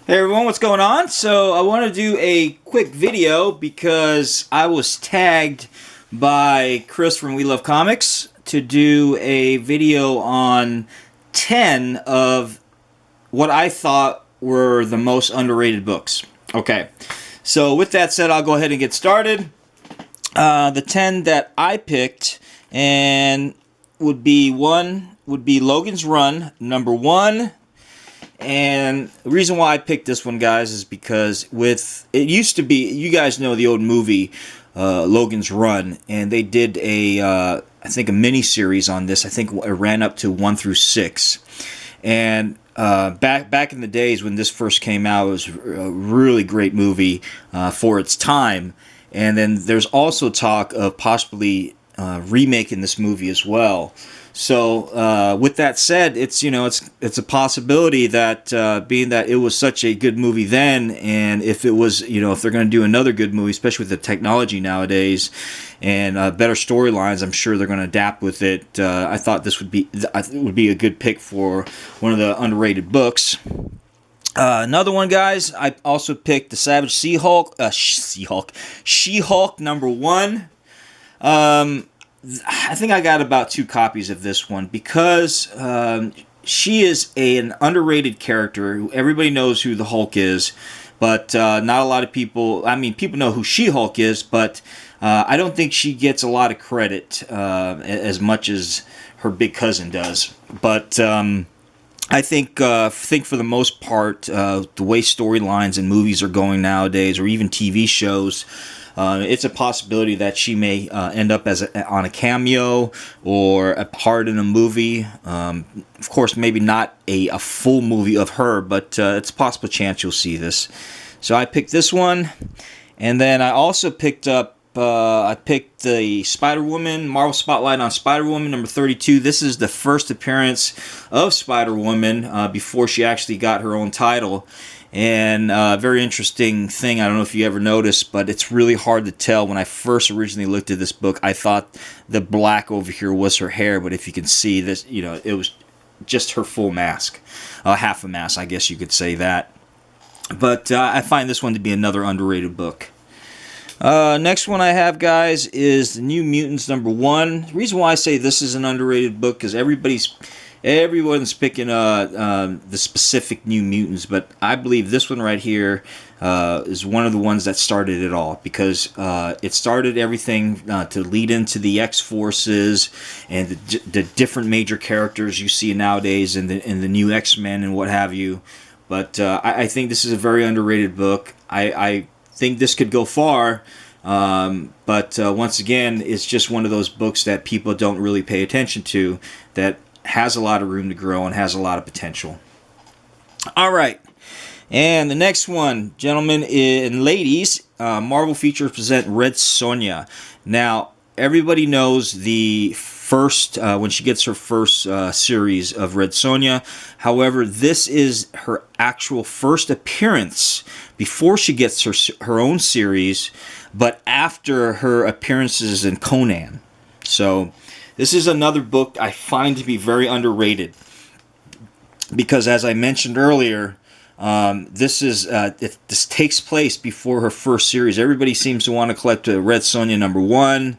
Hey everyone, what's going on? So I want to do a quick video because I was tagged by Chris from We Love Comics to do a video on 10 of what I thought were the most underrated books. Okay, so with that said, I'll go ahead and get started. The 10 that I picked and would be Logan's Run, number 1. And the reason why I picked this one, guys, is because it used to be, you guys know the old movie Logan's Run, and they did I think a mini series on this. I think it ran up to 1 through 6. And back in the days when this first came out, it was a really great movie for its time. And then there's also talk of possibly remaking this movie as well. So with that said, it's a possibility that being that it was such a good movie then, and if it was, if they're going to do another good movie, especially with the technology nowadays and better storylines, I'm sure they're going to adapt with it. I thought this would be a good pick for one of the underrated books. Another one, guys, I also picked the Savage She-Hulk number 1. I think I got about 2 copies of this one because she is an underrated character. Everybody knows who the Hulk is, but not a lot of people. I mean, people know who She-Hulk is, but I don't think she gets a lot of credit as much as her big cousin does. But I think for the most part, the way storylines and movies are going nowadays, or even TV shows, it's a possibility that she may end up on a cameo or a part in a movie. Of course, maybe not a full movie of her, but it's a possible chance you'll see this. So I picked this one, and then I also picked up. I picked the Spider-Woman, Marvel Spotlight on Spider-Woman, number 32. This is the first appearance of Spider-Woman before she actually got her own title. And very interesting thing, I don't know if you ever noticed, but it's really hard to tell. When I first originally looked at this book, I thought the black over here was her hair, but if you can see this, it was just her full mask. Half a mask, I guess you could say that. But I find this one to be another underrated book. Next one I have, guys, is the New Mutants number 1. The reason why I say this is an underrated book is everyone's picking the specific New Mutants, but I believe this one right here is one of the ones that started it all, because it started everything to lead into the X-Forces and the different major characters you see nowadays in the new X-Men and what have you. But I think this is a very underrated book. I think this could go far, but once again, it's just one of those books that people don't really pay attention to, that has a lot of room to grow and has a lot of potential. All right, and the next one, gentlemen and ladies, Marvel Features present Red Sonja. Now, everybody knows the first, when she gets her first series of Red Sonja. However, this is her actual first appearance before she gets her own series, but after her appearances in Conan. So this is another book I find to be very underrated, because as I mentioned earlier, this takes place before her first series. Everybody seems to want to collect Red Sonja number 1,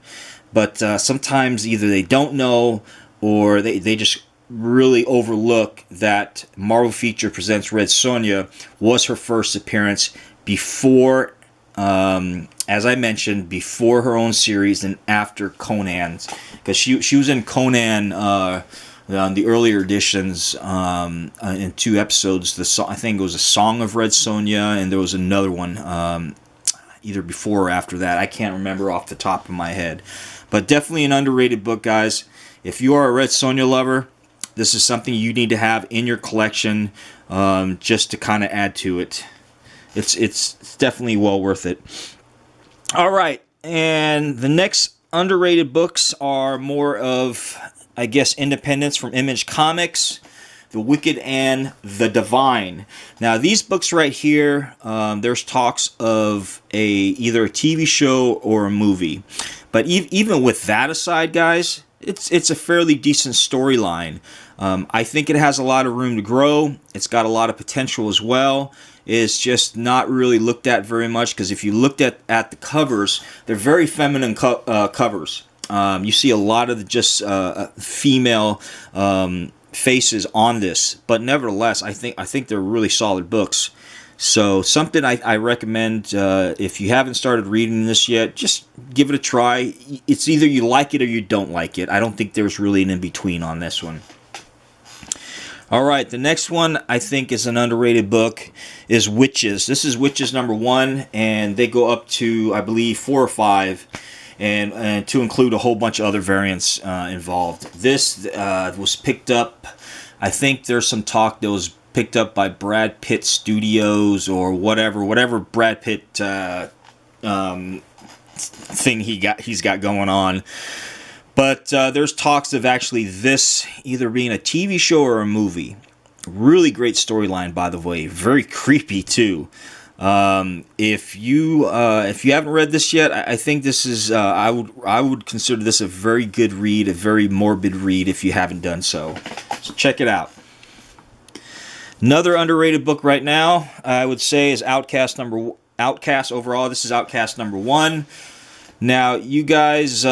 but sometimes either they don't know or they just really overlook that Marvel Feature Presents Red Sonja was her first appearance before, as I mentioned, before her own series and after Conan's, because she was in Conan on the earlier editions in 2 episodes. I think it was a Song of Red Sonja, and there was another one either before or after that. I can't remember off the top of my head, but definitely an underrated book, guys. If you are a Red Sonja lover, this is something you need to have in your collection, just to kind of add to it. It's definitely well worth it. All right, and the next underrated books are more of, I guess, independents from Image Comics, The Wicked and the Divine. Now, these books right here, there's talks of either a TV show or a movie. But even with that aside, guys, it's a fairly decent storyline. I think it has a lot of room to grow. It's got a lot of potential as well. It's just not really looked at very much, because if you looked at the covers, they're very feminine covers. You see a lot of just female faces on this, but nevertheless, I think they're really solid books. So something I recommend, if you haven't started reading this yet, just give it a try. It's either you like it or you don't like it. I don't think there's really an in-between on this one. All right, the next one I think is an underrated book is Witches. This is Witches #1, and they go up to, I believe, 4 or 5, and to include a whole bunch of other variants involved. This was picked up, I think there's some talk that was picked up by Brad Pitt Studios or whatever Brad Pitt thing he's got going on. But there's talks of actually this either being a TV show or a movie. Really great storyline, by the way. Very creepy too. If you haven't read this yet, I think this is I would consider this a very good read, a very morbid read if you haven't done so. So check it out. Another underrated book right now, I would say, is Outcast overall. This is Outcast #1. Now, you guys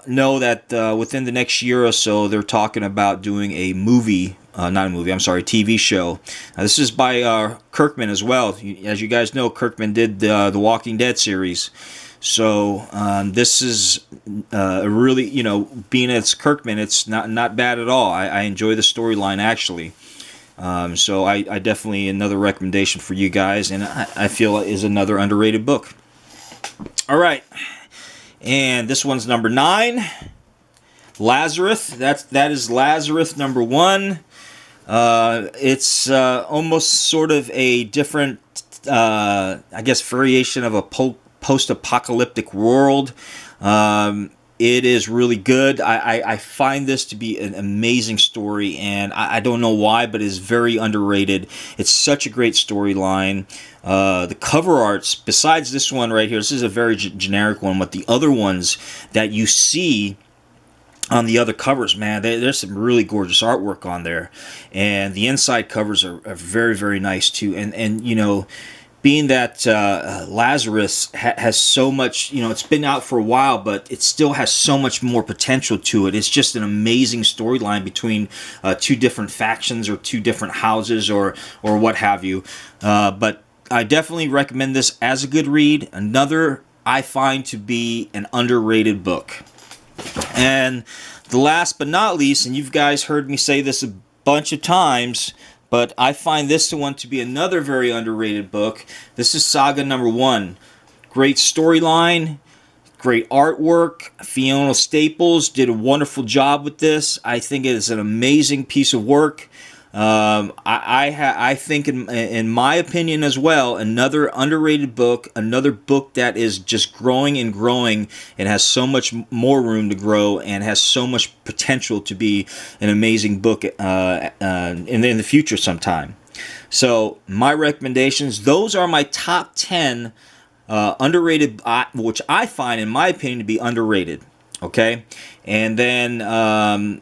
know that within the next year or so, they're talking about doing a TV show. Now, this is by Kirkman as well. As you guys know, Kirkman did the Walking Dead series. So this is really, being it's Kirkman, it's not bad at all. I enjoy the storyline, actually. So I definitely, another recommendation for you guys, and I feel is another underrated book. All right. And this one's #9, Lazarus. That is Lazarus #1. It's almost sort of a different, I guess, variation of a post-apocalyptic world. It is really good. I find this to be an amazing story, and I don't know why, but it's very underrated. It's such a great storyline. The cover arts, besides this one right here, this is a very generic one, but the other ones that you see on the other covers, man, there's some really gorgeous artwork on there. And the inside covers are very, very nice too. And being that Lazarus has so much, it's been out for a while, but it still has so much more potential to it. It's just an amazing storyline between two different factions or two different houses or what have you. But I definitely recommend this as a good read. Another I find to be an underrated book. And the last but not least, and you guys heard me say this a bunch of times, but I find this one to be another very underrated book. This is Saga #1. Great storyline, great artwork. Fiona Staples did a wonderful job with this. I think it is an amazing piece of work. I think, in my opinion as well, another underrated book, another book that is just growing and growing and has so much more room to grow and has so much potential to be an amazing book in the future sometime. So my recommendations, those are my top 10 underrated, which I find, in my opinion, to be underrated. Okay, and then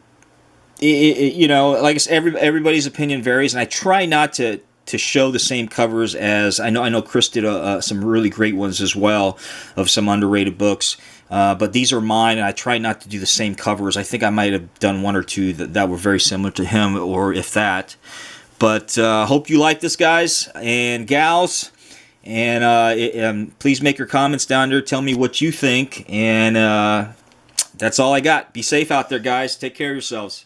like I said, everybody's opinion varies, and I try not to show the same covers as I know Chris did some really great ones as well of some underrated books, but these are mine, and I try not to do the same covers. I think I might have done one or two that were very similar to him, or if that. But hope you like this, guys and gals, and please make your comments down there. Tell me what you think, and that's all I got. Be safe out there, guys. Take care of yourselves.